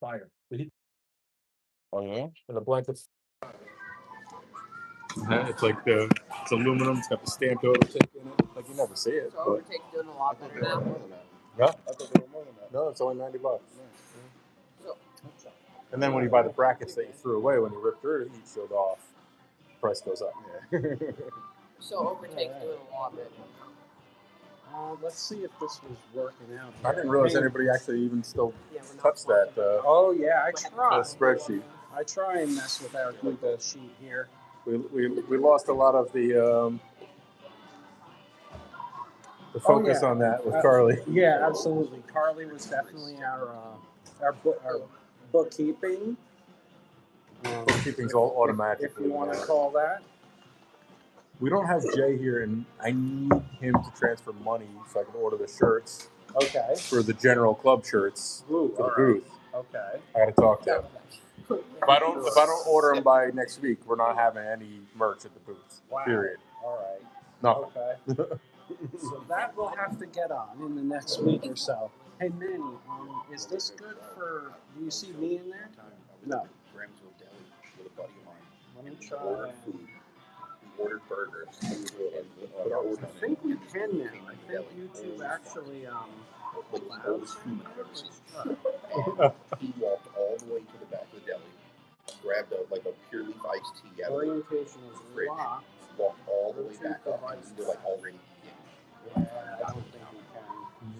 fire. Oh yeah, And the blankets. it's like it's aluminum. It's got the stamped overtake in it. Like you never see it. So overtake's doing a lot better now. Yeah. I thought they were more than that. No, it's only $90. So, And then when you buy the brackets that you threw away when you ripped your heat shield off, price goes up. Yeah. so overtake's doing a lot better. Let's see if this was working out. I didn't realize anybody actually even still Yeah, we're not touched that Oh yeah, I try. spreadsheet. I try and mess with our Google sheet here. We lost a lot of the focus on that with Carly. Yeah, absolutely. Carly was definitely our bookkeeping. Bookkeeping's all automatic. If you want to call that. We don't have Jay here, and I need him to transfer money so I can order the shirts. Okay. For the general club shirts for the booth. Okay. I got to talk to him. If I don't order them by next week, we're not having any merch at the booth. Wow. Period. All right. Nothing. Okay. So that will have to get on in the next week or so. Hey Manny, is this good for? Do you see me in there? No. Gramsville Deli with a buddy of mine. Let me try Ordered that. food. We ordered burgers. And put our I orders think in. we can now. I think YouTube actually Like the oldest human I've ever seen. He walked all the way to the back of the deli, grabbed a pure leaf iced tea out of the orientation is fridge, locked. walked all the way back up, and we were like already eating. Yeah, I don't think we can.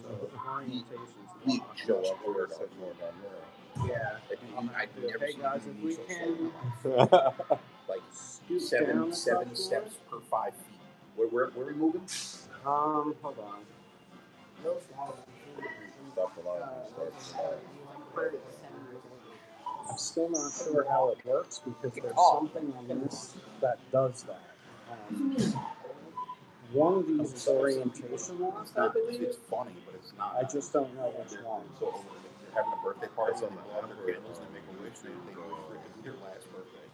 So orientation's We locked. show up where it's more down there. Yeah. I'd never Hey seen guys, if we so can like scoot seven down a couple. steps per 5 feet. Where are we moving? Hold on. I'm still not sure how it works because there's something on this that does that. One of these is orientation lost, I believe. It's funny, but it's not. I just don't know which one. So they're having a birthday party, and they blow out their candles, and they make a wish, and they wish for it to be their last birthday.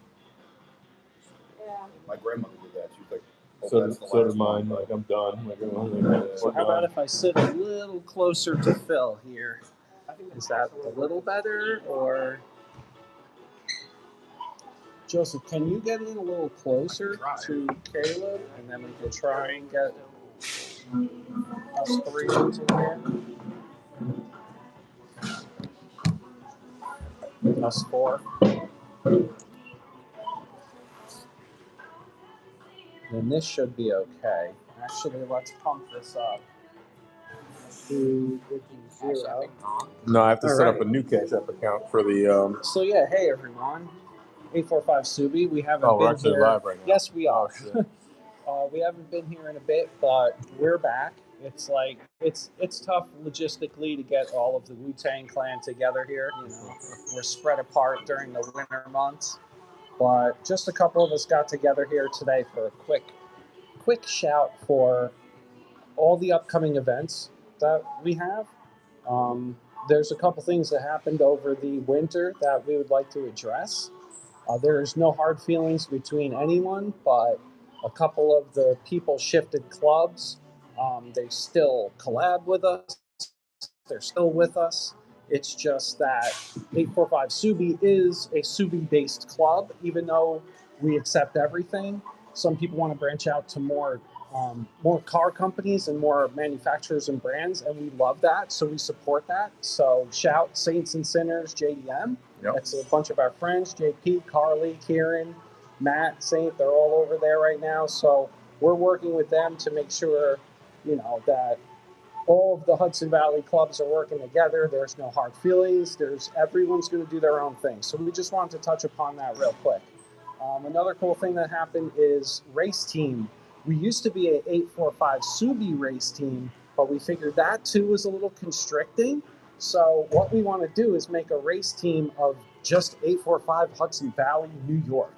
Yeah. My grandmother did that. She was like, So did mine. Like I'm done. So how about if I sit a little closer to Phil here? Is that a little better, or Joseph? Can you get in a little closer to Caleb, and then we can try and get us three into here? Us four. Then this should be okay. Actually, let's pump this up to 0. No, I have to set up a new Cash App account for the. So yeah, hey everyone, 845SUBIE. We haven't Oh, we're been actually here. live right now. Yes, we are. Oh, shit. We haven't been here in a bit, but we're back. It's like it's tough logistically to get all of the Wu-Tang Clan together here. You know, we're spread apart during the winter months, but just a couple of us got together here today for a quick shout for all the upcoming events that we have. There's a couple things that happened over the winter that we would like to address. There's no hard feelings between anyone, but a couple of the people shifted clubs. They still collab with us. They're still with us. It's just that 845SUBIE is a SUBIE-based club, even though we accept everything. Some people want to branch out to more car companies and more manufacturers and brands, and we love that, so we support that. So shout Saints and Sinners, JDM. Yep. That's a bunch of our friends, JP, Carly, Kieran, Matt, Saint, they're all over there right now. So we're working with them to make sure, you know, that all of the Hudson Valley clubs are working together. There's no hard feelings. Everyone's going to do their own thing. So we just wanted to touch upon that real quick. Another cool thing that happened is race team. We used to be an 845SUBIE race team, but we figured that too was a little constricting. So what we want to do is make a race team of just 845 Hudson Valley, New York.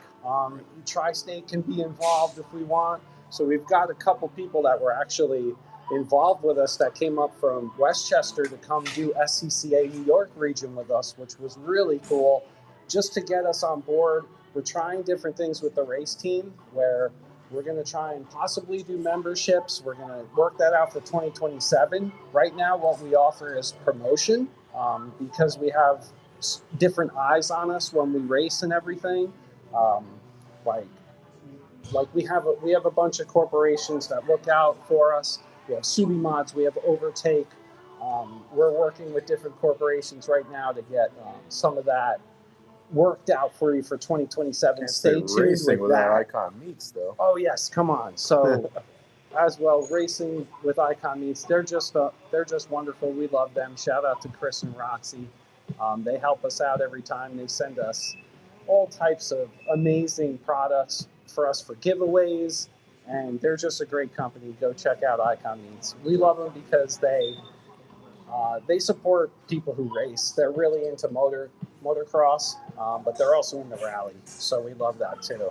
Tri-State can be involved if we want. So we've got a couple people that were actually involved with us that came up from Westchester to come do SCCA New York region with us, which was really cool. Just to get us on board, we're trying different things with the race team where we're going to try and possibly do memberships. We're going to work that out for 2027. Right now, what we offer is promotion because we have different eyes on us when we race and everything. Like we have a bunch of corporations that look out for us. We have Subimods, we have Overtake. We're working with different corporations right now to get some of that worked out for you for 2027. Can't Stay say tuned racing with without that. Icon Meats, though. Oh yes, come on. So as well, racing with Icon Meats, they're just wonderful. We love them. Shout out to Chris and Roxy. They help us out every time. They send us all types of amazing products for us for giveaways, and they're just a great company. Go check out Icon Meats. We love them because they support people who race. They're really into motocross, but they're also in the rally, so we love that too.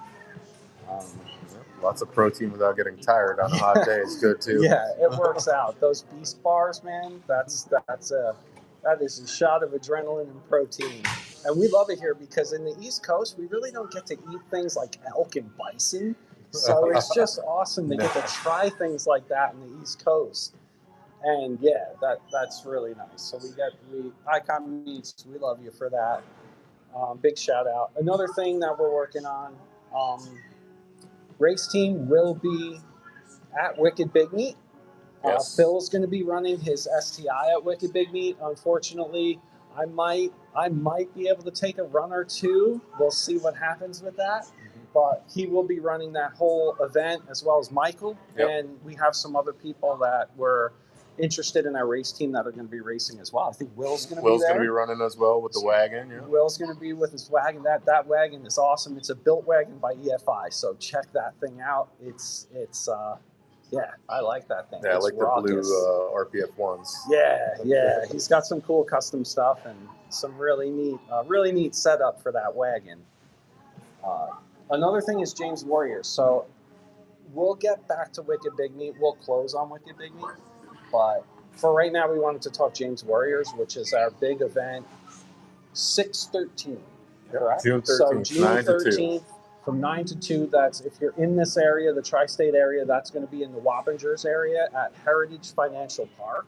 Lots of protein without getting tired on a hot day is good too. Yeah, it works out. Those Beast bars, man, that is a shot of adrenaline and protein. And we love it here because in the East Coast, we really don't get to eat things like elk and bison. So it's just awesome to get to try things like that in the East Coast. And yeah, that's really nice. So Icon Meats, we love you for that. Big shout out. Another thing that we're working on, race team will be at Wicked Big Meat. Yes. Phil's going to be running his STI at Wicked Big Meat. Unfortunately, I might be able to take a run or two. We'll see what happens with that. But he will be running that whole event as well as Michael. Yep. And we have some other people that were interested in our race team that are going to be racing as well. I think Will's going to be there. Will's going to be running as well with the wagon. Yeah. Will's going to be with his wagon. That wagon is awesome. It's a built wagon by EFI, so check that thing out. It's yeah, I like that thing. Yeah, it's I like raucous. the blue RPF ones. Yeah. He's got some cool custom stuff and some really neat setup for that wagon. Another thing is James Warriors. So we'll get back to Wicked Big Meat. We'll close on Wicked Big Meat. But for right now, we wanted to talk James Warriors, which is our big event, 6/13. Correct? June 13th, so June 9 to 2. 13th from 9 to 2. That's if you're in this area, the tri-state area, that's going to be in the Wappingers area at Heritage Financial Park.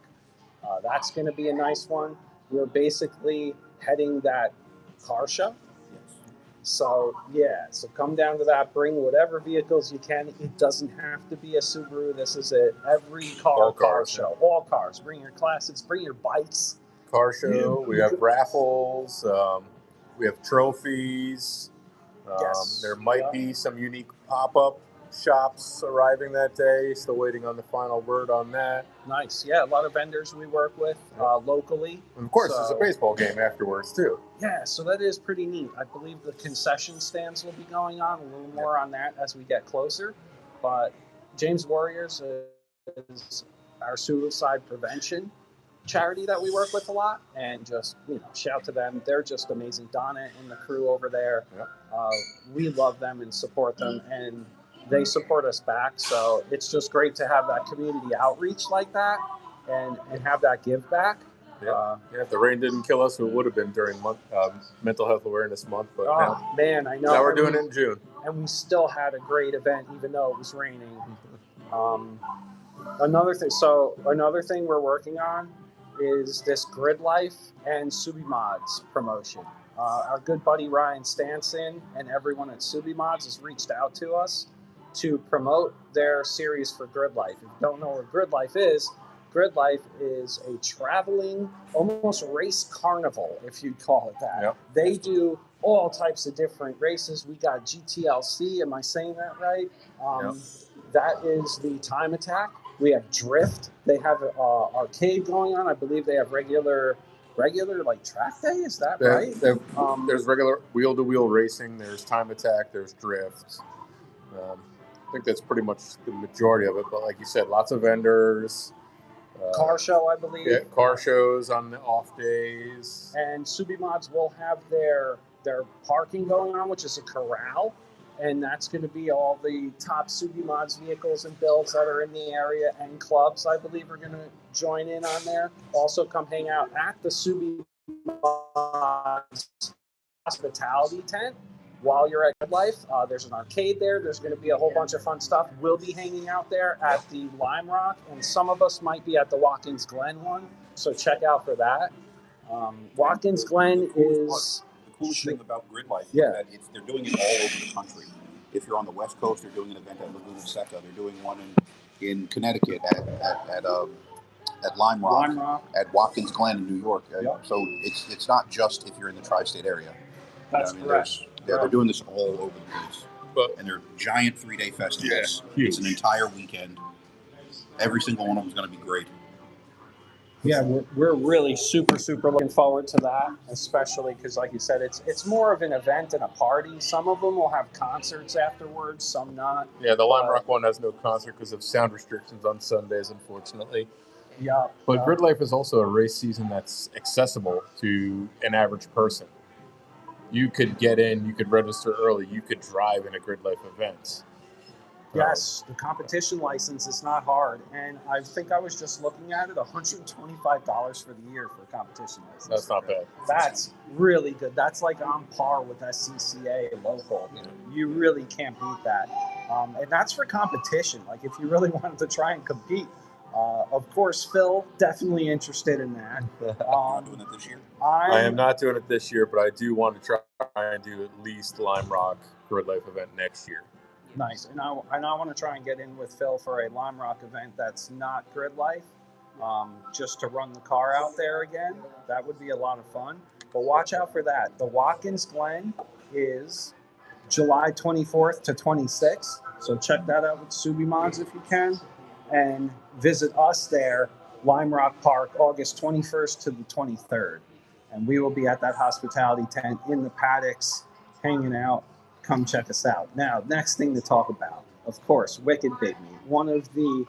That's going to be a nice one. We're basically heading that car show. So come down to that. Bring whatever vehicles you can. It doesn't have to be a Subaru. This is it. Every car show. Yeah. All cars. Bring your classics. Bring your bikes. Car show. We have raffles. We have trophies. Yes. There might be some unique pop-up shops arriving that day. Still waiting on the final word on that. Nice. Yeah, a lot of vendors we work with locally. And of course, there's a baseball game afterwards, too. Yeah, so that is pretty neat. I believe the concession stands will be going on. A little more on that as we get closer. But James Warriors is our suicide prevention charity that we work with a lot. And just, shout to them. They're just amazing. Donna and the crew over there. Yep. We love them and support them. And they support us back, so it's just great to have that community outreach like that and have that give back. Yeah, if the rain didn't kill us, it would have been during Mental Health Awareness Month. But man, I know. Now we're doing it in June. And we still had a great event, even though it was raining. Another thing we're working on is this GridLife and Subimods promotion. Our good buddy Ryan Stanson and everyone at Subimods has reached out to us to promote their series for GridLife. If you don't know what GridLife is a traveling, almost race carnival, if you'd call it that. Yep. They do all types of different races. We got GTLC, am I saying that right? Yep. That is the time attack. We have drift. They have arcade going on. I believe they have regular like track day. Is that right? There's regular wheel-to-wheel racing. There's time attack. There's drift. I think that's pretty much the majority of it. But like you said, lots of vendors. Car show, I believe. Yeah, car shows on the off days. And Subimods will have their parking going on, which is a corral. And that's going to be all the top Subimods vehicles and builds that are in the area, and clubs, I believe, are going to join in on there. Also come hang out at the Subimods hospitality tent while you're at GridLife. There's an arcade there. There's going to be a whole bunch of fun stuff. We'll be hanging out there at the Lime Rock, and some of us might be at the Watkins Glen one, so check out for that. Watkins Glen is The coolest thing about GridLife is Yeah. that they're doing it all over the country. If you're on the West Coast, they're doing an event at Laguna Seca. They're doing one in Connecticut at Lime Rock, at Watkins Glen in New York. Yep. So it's not just if you're in the tri-state area. That's correct. They're doing this all over the place. But And they're giant 3-day festivals. Yeah, huge. It's an entire weekend. Every single one of them is going to be great. Yeah, we're really super looking forward to that, especially because, like you said, it's more of an event and a party. Some of them will have concerts afterwards, some not. yeah, the Lime Rock one has no concert because of sound restrictions on Sundays, unfortunately. Yeah, But GridLife is also a race season that's accessible to an average person. You could get in, you could register early, you could drive in a GridLife event. yes, the competition license is not hard, and I think I was just looking at it, $125 for the year for a competition license. That's not bad. That's really good. That's like on par with SCCA local. You really can't beat that. And that's for competition. Like if you really wanted to try and compete, of course, Phil, definitely interested in that. Not doing it this year. I am not doing it this year, but I do want to try and do at least Lime Rock GridLife event next year. Nice. And I want to try and get in with Phil for a Lime Rock event that's not GridLife, just to run the car out there again. That would be a lot of fun. But watch out for that. The Watkins Glen is July 24th to 26th. So check that out with Subimods if you can. And visit us there, Lime Rock Park, August 21st to the 23rd. And we will be at that hospitality tent in the paddocks, hanging out. Come check us out. Now, next thing to talk about, of course, Wicked Big Meet. One of the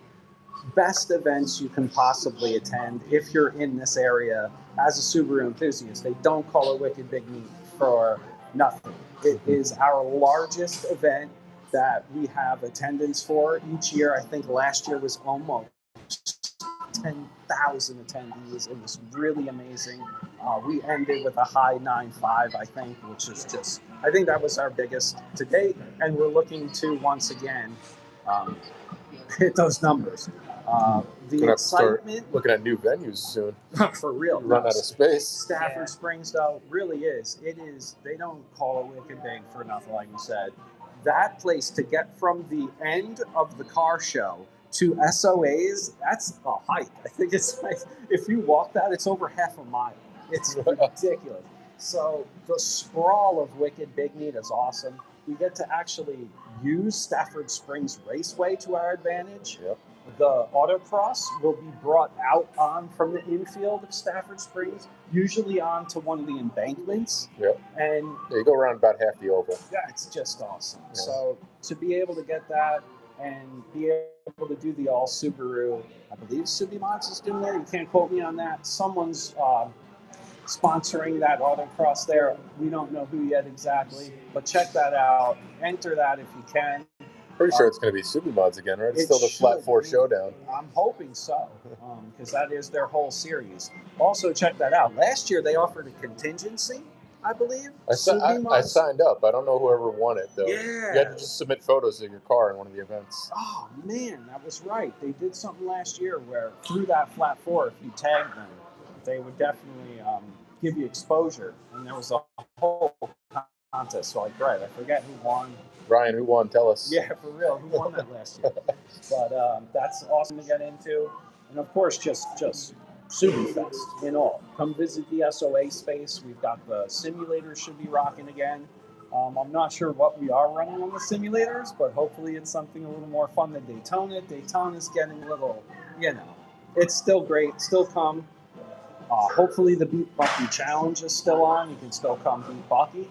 best events you can possibly attend if you're in this area as a Subaru enthusiast. They don't call it Wicked Big Meet for nothing. It is our largest event that we have attendance for each year. I think last year was almost 10,000 attendees. It was really amazing. We ended with a high 9.5, I think, which is just, I think that was our biggest to date. And we're looking to, once again, hit those numbers. The excitement. Looking at new venues soon. For real. Run out of space. Stafford Springs, though, really is. It is. They don't call it Wicked Big for nothing, like you said. That place, to get from the end of the car show to SOAs, that's a hike. I think it's like, if you walk that, it's over half a mile. It's ridiculous. So the sprawl of Wicked Big Meet is awesome. We get to actually use Stafford Springs Raceway to our advantage. Yep. The autocross will be brought out on from the infield of Stafford Springs, usually onto one of the embankments. Yep. And you go around about half the oval. yeah, it's just awesome. Yeah. So to be able to get that and be able to do the all Subaru, I believe Subimods is doing there. You can't quote me on that. Someone's sponsoring that autocross there. We don't know who yet exactly, but check that out. Enter that if you can. Pretty sure it's going to be Subimods again, right? It's still the Flat 4 Showdown. I'm hoping so, because that is their whole series. Also, check that out. Last year, they offered a contingency, I believe. I signed up. I don't know whoever won it, though. Yeah. You had to just submit photos of your car in one of the events. Oh, man, that was right. They did something last year where through that Flat 4, if you tagged them, they would definitely give you exposure. And there was a whole contest. So, like, right, I forget who won. Ryan, who won? Tell us. Yeah, for real. Who won that last year? But that's awesome to get into. And, of course, just Subi Fest in all. Come visit the SOA space. We've got the simulators should be rocking again. I'm not sure what we are running on the simulators, but hopefully it's something a little more fun than Daytona. Daytona's getting a little, it's still great. Still come. Hopefully the Beat Bucky Challenge is still on. You can still come beat Bucky.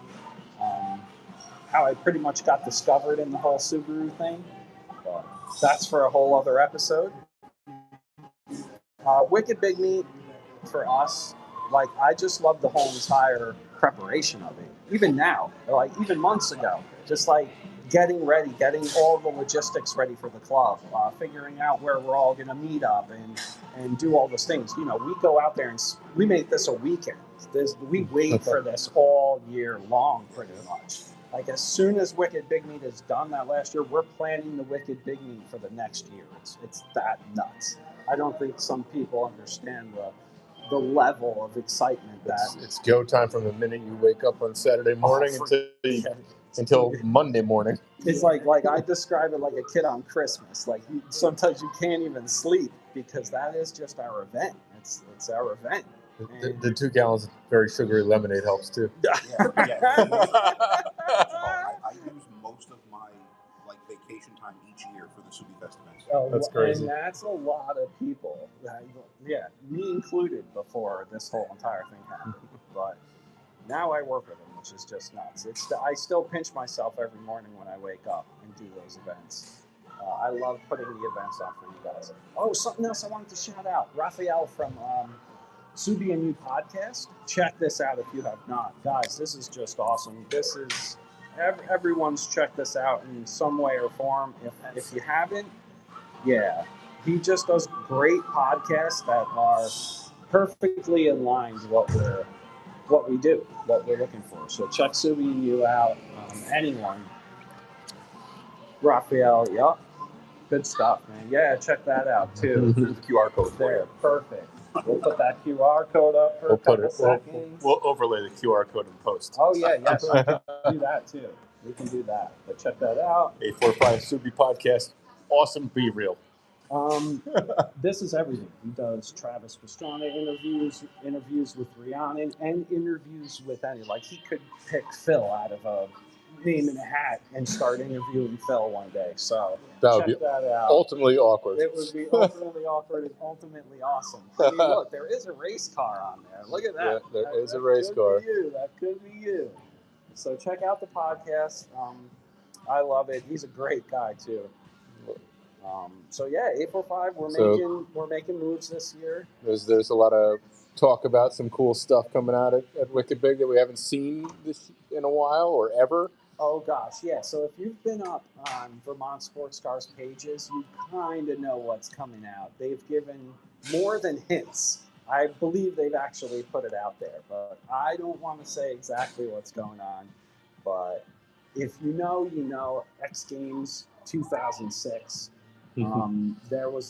How I pretty much got discovered in the whole Subaru thing. But that's for a whole other episode. Wicked Big Meet for us. Like, I just love the whole entire preparation of it. Even now, like even months ago, just like getting ready, getting all the logistics ready for the club, figuring out where we're all going to meet up and do all those things. We go out there and we make this a weekend. We wait for this all year long, pretty much. Like, as soon as Wicked Big Meet is done that last year, we're planning the Wicked Big Meet for the next year. It's that nuts. I don't think some people understand the level of excitement that It's go time from the minute you wake up on Saturday morning until Monday morning. it's like I describe it like a kid on Christmas. Like sometimes you can't even sleep because that is just our event. It's our event. The 2 gallons of very sugary lemonade helps too. I use most of my vacation time each year for the Subie Fest events. Oh, that's crazy. And that's a lot of people. Yeah, me included before this whole entire thing happened. But now I work with them, which is just nuts. I still pinch myself every morning when I wake up and do those events. I love putting the events on for you guys. Oh, something else I wanted to shout out. Raphael from Subie and You podcast. Check this out if you have not. Guys, this is just awesome. This is... Everyone's checked this out in some way or form. If you haven't, yeah. He just does great podcasts that are perfectly in line with what we do, what we're looking for. So check Subie and You out. Anyone. Raphael, yep. Good stuff, man. Yeah, check that out too. There's a QR code for There, you. perfect. We'll put that QR code up for a couple seconds. We'll overlay the QR code in post. Oh, yeah, yes. We can do that too. We can do that. But check that out. 845SUBIE podcast. Awesome. Be real. This is everything. He does Travis Pastrana interviews with Rhiannon, and interviews with any. Like, he could pick Phil out of a name in a hat and start interviewing Phil one day. So that would check be that out. ultimately awkward. It would be ultimately awkward and ultimately awesome. I mean, look, there is a race car on there. Look at that. Yeah, there is a race car. That could be you. So check out the podcast. I love it. He's a great guy too. So yeah, 845. We're making moves this year. There's a lot of talk about some cool stuff coming out at Wicked Big that we haven't seen this in a while or ever. Oh gosh, yeah. So if you've been up on Vermont Sports Cars pages, you kind of know what's coming out. They've given more than hints. I believe they've actually put it out there, but I don't want to say exactly what's going on. But if you know, you know. X Games 2006. There was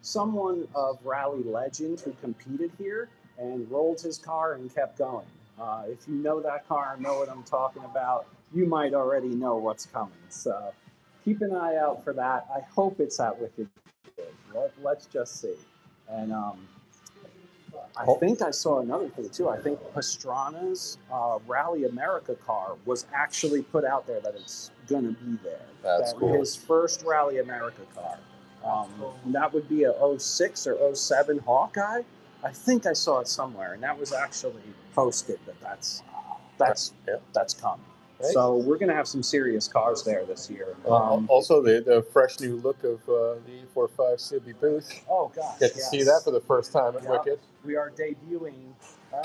someone of rally legend who competed here and rolled his car and kept going. If you know that car, know what I'm talking about, you might already know what's coming. So keep an eye out for that. I hope it's at Wicked Big. Let's just see. And I think I saw another thing too. I think Pastrana's Rally America car was actually put out there that it's going to be there. That's cool. His first Rally America car. That would be a 06 or 07 Hawkeye. I think I saw it somewhere, and that was actually posted that's coming. Right. So we're going to have some serious cars there this year. Also, the fresh new look of the 845SUBIE booth. Oh, gosh. Get to see that for the first time at Wicked. We are debuting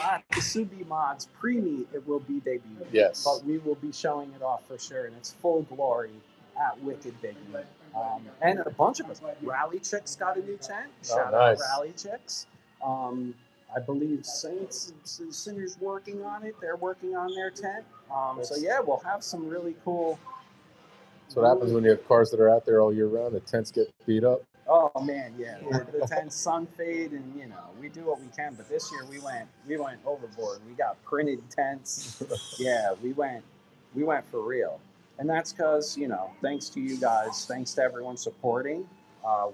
at the Subimods pre-meet. It will be debuting. Yes. But we will be showing it off for sure, and it's full glory at Wicked Big. And a bunch of us. Rally Chicks got a new tent. Shout out Rally Chicks. I believe Saints and Sinners working on it. They're working on their tent. So yeah, we'll have some really cool. That's what happens when you have cars that are out there all year round. The tents get beat up. Oh man, yeah. The tents sun fade, and we do what we can. But this year we went overboard. We got printed tents. Yeah, we went for real. And that's because thanks to you guys, thanks to everyone supporting,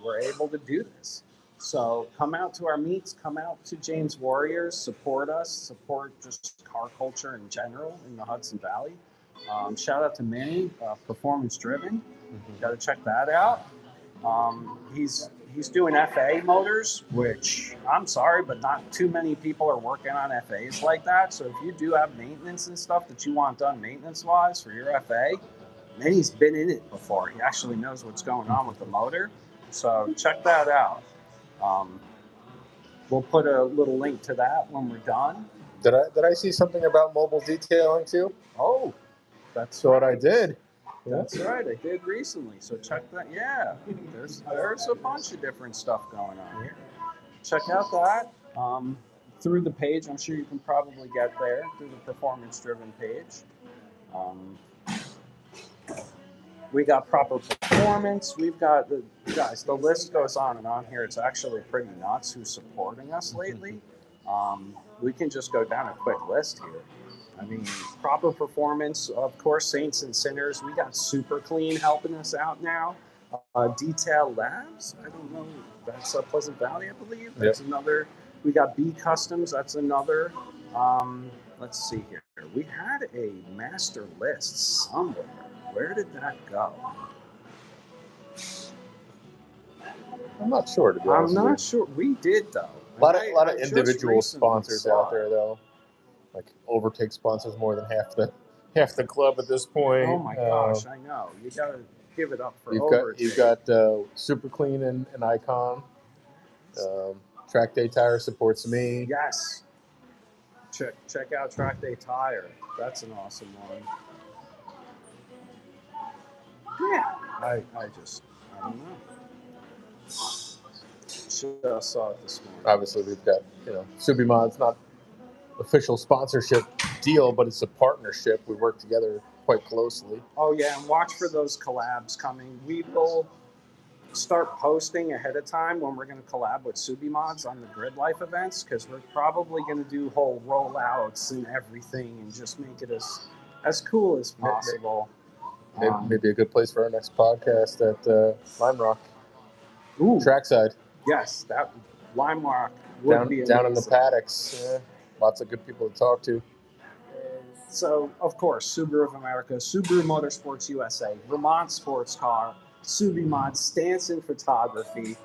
we're able to do this. So come out to our meets, come out to James Warriors, support us, support just car culture in general in the Hudson Valley. Shout out to Manny, Performance Driven. Got to check that out. He's doing FA motors, which I'm sorry, but not too many people are working on FAs like that. So if you do have maintenance and stuff that you want done maintenance-wise for your FA, Manny's been in it before. He actually knows what's going on with the motor. So check that out. We'll put a little link to that when we're done. Did I see something about mobile detailing too? Oh, that's what I did. That's right. I did recently. So check that. Yeah, there's a bunch of different stuff going on here. Check out that through the page. I'm sure you can probably get there through the Performance Driven page. We got Proper Performance. We've got the list goes on and on here. It's actually pretty nuts who's supporting us lately. We can just go down a quick list here. I mean, Proper Performance, of course, Saints and Sinners. We got Super Clean helping us out now. Detail Labs, I don't know. That's Pleasant Valley, I believe. That's another. We got B Customs. That's another. Let's see here. We had a master list somewhere. Where did that go? I'm not sure, to be honest. I'm not sure. We did, though. A lot of individual sponsors out there, though. Like Overtake sponsors more than half the club at this point. Oh my gosh, I know. You gotta give it up for Overtake. You've got Super Clean and Icon. Track Day Tire supports me. Yes. Check out Track Day Tire. That's an awesome one. Yeah. I don't know. Just saw it this morning. Obviously, we've got Subimods, not official sponsorship deal, but it's a partnership. We work together quite closely. Oh yeah, and watch for those collabs coming. We will start posting ahead of time when we're going to collab with Subimods on the GridLife events, because we're probably going to do whole rollouts and everything and just make it as cool as possible. Maybe a good place for our next podcast at Lime Rock. Ooh, trackside. Yes, that Lime Rock would be amazing. Down in the paddocks. Yeah. Lots of good people to talk to. So, of course, Subaru of America, Subaru Motorsports USA, Vermont Sports Car, Subimods, Stanson Photography.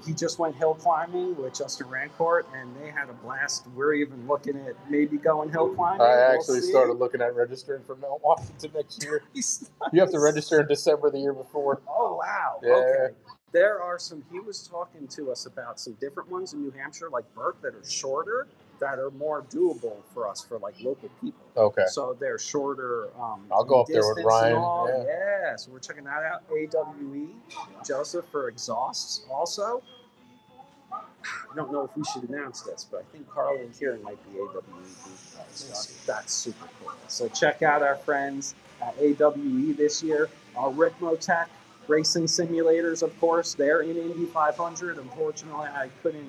He just went hill climbing with Justin Rancourt, and they had a blast. We're even looking at maybe going hill climbing. I actually started looking at registering for Mount Washington next year. You have to register in December the year before. Oh, wow. Yeah. Okay. There are some, he was talking to us about some different ones in New Hampshire, like Burke, that are shorter, that are more doable for us, for like local people. Okay. So they're shorter. I'll go up there with Ryan. Yeah, so we're checking that out. AWE, Joseph for exhausts also. I don't know if we should announce this, but I think Carly and Kieran might be AWE. That's super cool. So check out our friends at AWE this year. Rick Motec Racing Simulators, of course, they're in Indy 500. Unfortunately, I couldn't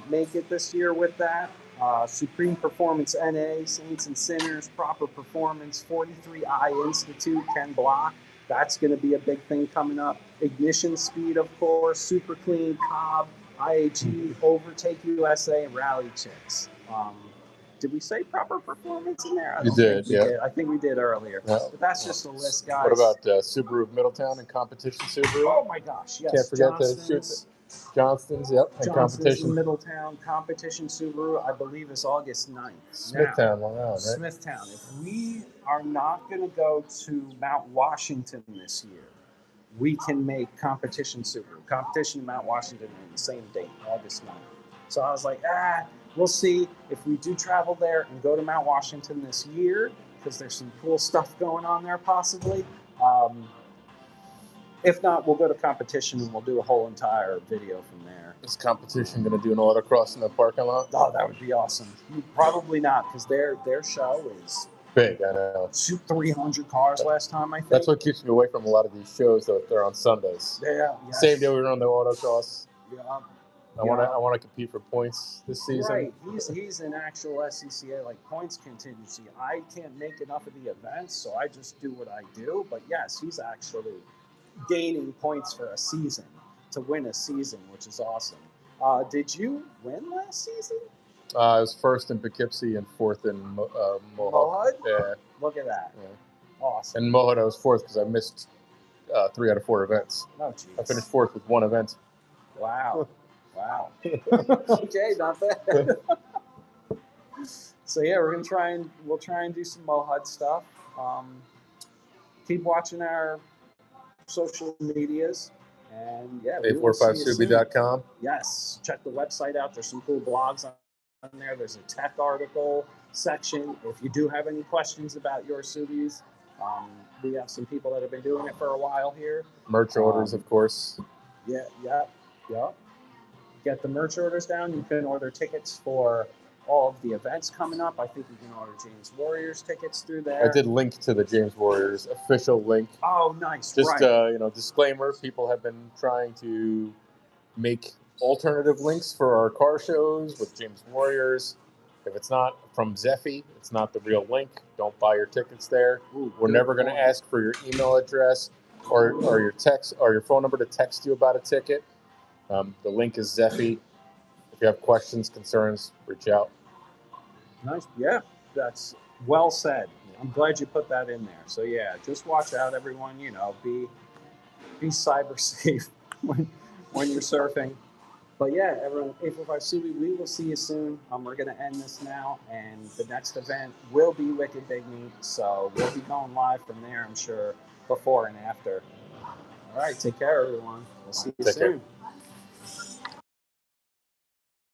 make it this year with that. Supreme Performance NA, Saints and Sinners, Proper Performance, 43i Institute, Ken Block. That's going to be a big thing coming up. Ignition Speed, of course, Super Clean, Cobb, IAG, Overtake USA, and Rally Chicks. Did we say Proper Performance in there? You did, yeah. I think we did earlier. Yeah. But that's just a list, guys. What about Subaru of Middletown and Competition Subaru? Oh, my gosh, yes. Can't forget Johnston's, yep. And Competition. Middletown, Competition Subaru, I believe, is August 9th. Smithtown, Long Island, right? Smithtown. If we are not going to go to Mount Washington this year, we can make Competition Subaru. Competition and Mount Washington on the same date, August 9th. So I was like, we'll see if we do travel there and go to Mount Washington this year, because there's some cool stuff going on there possibly. If not, we'll go to Competition and we'll do a whole entire video from there. Is Competition going to do an autocross in the parking lot? Oh, that would be awesome. Probably not, because their show is big, I know. 300 cars last time, I think. That's what keeps me away from a lot of these shows, though, if they're on Sundays. Yeah. Yes. Same day we run the autocross. Yeah. I want to compete for points this season. Right. He's an actual SCCA, like, points contingency. I can't make enough of the events, so I just do what I do. But yes, he's actually gaining points for a season, to win a season, which is awesome. Did you win last season? I was first in Poughkeepsie and fourth in Mohawk. Mohawk? Yeah. Look at that. Yeah. Awesome. And Mohawk, I was fourth because I missed 3 out of 4 events. Oh, geez. I finished fourth with 1 event. Wow. Wow. Okay, not bad. So yeah, we'll try and do some Mohawk stuff. Keep watching our social medias, and yeah, 845SUBIE.com. Yes, check the website out. There's some cool blogs on there. There's a tech article section. If you do have any questions about your Subies, we have some people that have been doing it for a while here. Merch orders, of course. Yeah. Get the merch orders down. You can order tickets for all of the events coming up. I think you can order James Warriors tickets through there. I did link to the James Warriors official link. Oh, nice. Just right. Disclaimer: people have been trying to make alternative links for our car shows with James Warriors. If it's not from Zeffy, it's not the real link. Don't buy your tickets there. Ooh, We're good never going to point. ask for your email address or your text or your phone number to text you about a ticket. The link is Zeffy. If you have questions, concerns, reach out. Nice. Yeah, that's well said. I'm glad you put that in there. So yeah, just watch out, everyone. You know, be cyber safe when you're surfing. But yeah, everyone, 845SUBIE, we will see you soon. We're going to end this now, and the next event will be Wicked Big Meet, so we'll be going live from there, I'm sure, before and after. All right, take care, everyone. We'll see you Take care. soon.